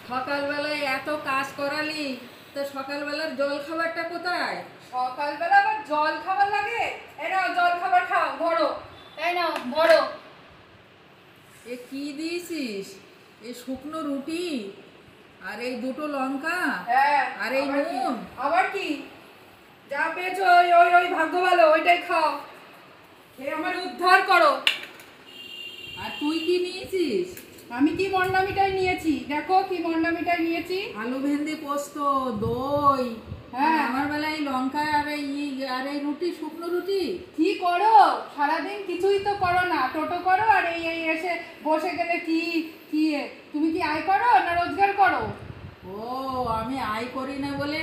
সকালবেলায় এত কাজ করালি, তো সকালবেলার জল খাবারটা কোথায়? সকালবেলা আবার জল খাবার লাগে? এই নাও জল খাবার খাও, ধরো। এই নাও ধরো। এ কি দিয়েছিস? এই শুকনো রুটি আর এই দুটো লঙ্কা হ্যাঁ, আর এই নুন। আবার কি যা পেয়েছো ওই ওই ওই ভাগ্য ভালো, ওইটাই খাও। খেয়ে আমার উদ্ধার করো। আর তুই কি নিয়েছিস? আমি কি মন্ডা মিঠাই নিয়েছি, দেখো কি মন্ডা মিঠাই নিয়েছি। আলু ভেন্ডি পোস্ত, দই। হ্যাঁ, আমার বেলায় লঙ্কা আর এই রুটি, শুকনো রুটি। কি করো সারাদিন? কিছুই তো করো না, টোটো করো আর এই এই এসে বসে গেলে কি কি তুমি কি আয় করো না রোজগার করো? ও, আমি আয় করি না বলে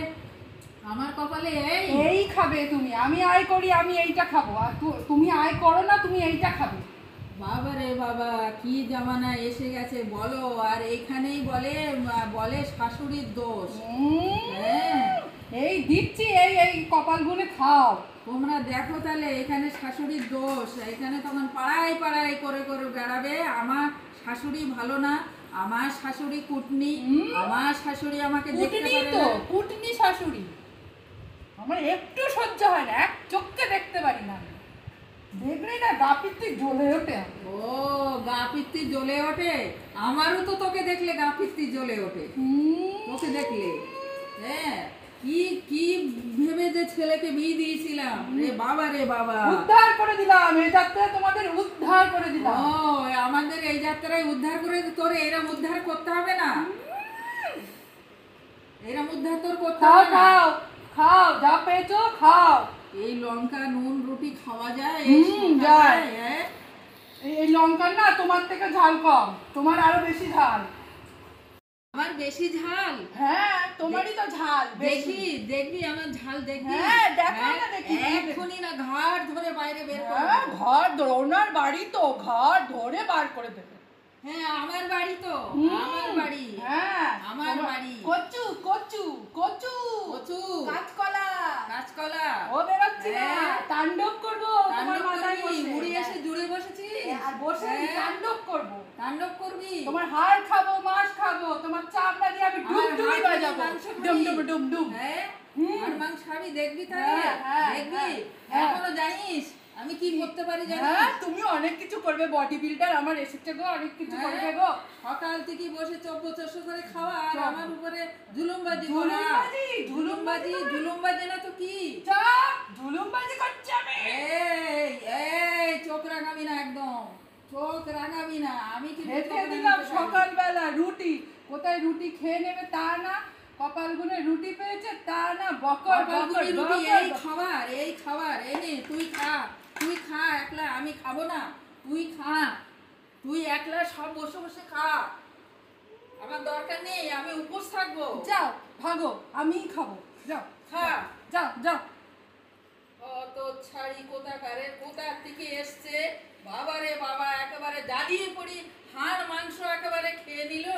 আমার কপালে এই এই খাবে তুমি? আমি আয় করি, আমি এইটা খাবো, আর তুমি আয় করো না, তুমি এইটা খাবে। বাবা রে বাবা, কি জামানা এসে গেছে বলো। আর এইখানেই বলে বলে শাশুড়ির দোষ। হ্যাঁ, এই দিচ্ছি, এই এই কপাল গুনে খাও। তোমরা দেখো তাহলে, এখানে শাশুড়ির দোষ। এখানে তখন পাড়ায় পাড়ায় করে করে বেড়াবে আমার শাশুড়ি ভালো না, আমার শাশুড়ি কুটনি, আমার শাশুড়ি আমাকে দেখতে পারে তো না। কুটনি শাশুড়ি আমার একটু সহ্য হয় না, এক চোখকে দেখতে পারি না। দেখলেই না গা পিত্তি জ্বলে ওঠে। ও, গা পিত্তি জ্বলে ওঠে? আমারও তো তোকে দেখলে গা পিত্তি জ্বলে ওঠে, তোকে দেখলে। হ্যাঁ, কি কি ভেবে যে ছেলেকে বিয়ে দিয়েছিলাম, রে বাবা রে বাবা। উদ্ধার করে দিলাম, এই যাত্রায় তোমাদের উদ্ধার করে দিলাম। ও, আমাদের এই যাত্রায় উদ্ধার করে তোর এরম উদ্ধার করতে হবে না, এরম উদ্ধার তোর করতে খাও হবে না। খাও খাও, যা পেয়েছো খাও। এই লঙ্কা নুন রুটি খাওয়া যায়? যায়। হ্যাঁ, এই লঙ্কার না তোমার থেকে ঝাল কম, তোমার আরো বেশি ঝাল। আমার বেশি ঝাল? হ্যাঁ, তোমারই তো ঝাল বেশি। দেখি দেখবি আমার ঝাল দেখবি? হ্যাঁ, দেখাও না দেখি। এক্ষুনি না ঘাড় ধরে বাইরে বের করে হ্যাঁ, দেবো। ঘর ওনার বাড়ি তো, ঘর ধরে বার করে দেবে। হ্যাঁ, আমার বাড়ি তো, আমার বাড়ি। হ্যাঁ, আমার বাড়ি। কচু কচু কচু কচু, কাঁচকলা কাঁচকলা। ও বেরোচ্ছি না, হ্যাঁ। তাণ্ডব করবো তোমার তাণ্ডব মাথায় করবি? বসে। মুড়ি এসে জুড়ে বসেছি আর বসে আমি হ্যাঁ। তাণ্ডব করবো। তাণ্ডব করবি? তোমার হাড় খাবো, মাছ খাবো, তোমার চামড়া দিয়ে আমি ডুব আমার ডুবি হাড় বাজাবো। মাংস খাবি? ডুম ডুম ডুম ডুম। হ্যাঁ, আর মাংস খাবি? দেখবি তাহলে? হ্যাঁ, হ্যাঁ, দেখবি? হ্যাঁ। এখনো জানিস আমি কি করতে পারি জানিস? হ্যাঁ, তুমি অনেক কিছু করবে, বডি বিল্ডার আমার এসেছে গো, অনেক কিছু করবে গো। সকাল থেকে বসে চব্য করে খাওয়া আর চব্য। আমার উপরে জুলুমবাজি করা। জুলুমবাজি জুলুমবাজি না তো কি? চাপ জুলুমবাজি করছি আমি। এই এই, চোখ রাঙাবি না, একদম চোখ রাঙাবি না। আমি কি খেতে দিলাম সকালবেলা রুটি, কোথায় রুটি খেয়ে নেবে তা না, কপাল গুনে রুটি পেয়েছে তা না, বকর বকর রুটি। এই বকর। খাবার, এই খাবার এনে তুই খা, তুই খা একলা, আমি খাবো না। তুই খা, তুই একলা সব বসে বসে খা, আমার দরকার নেই, আমি উপোস থাকবো। যাও ভাগো, আমিই খাবো, যাও খা। যাও যাও। অত ছাড়ি কোথাকারে, কোথার থেকে এসছে বাবা রে বাবা, একেবারে জ্বালিয়ে পড়ি, হাড় মাংস একেবারে খেয়ে নিল।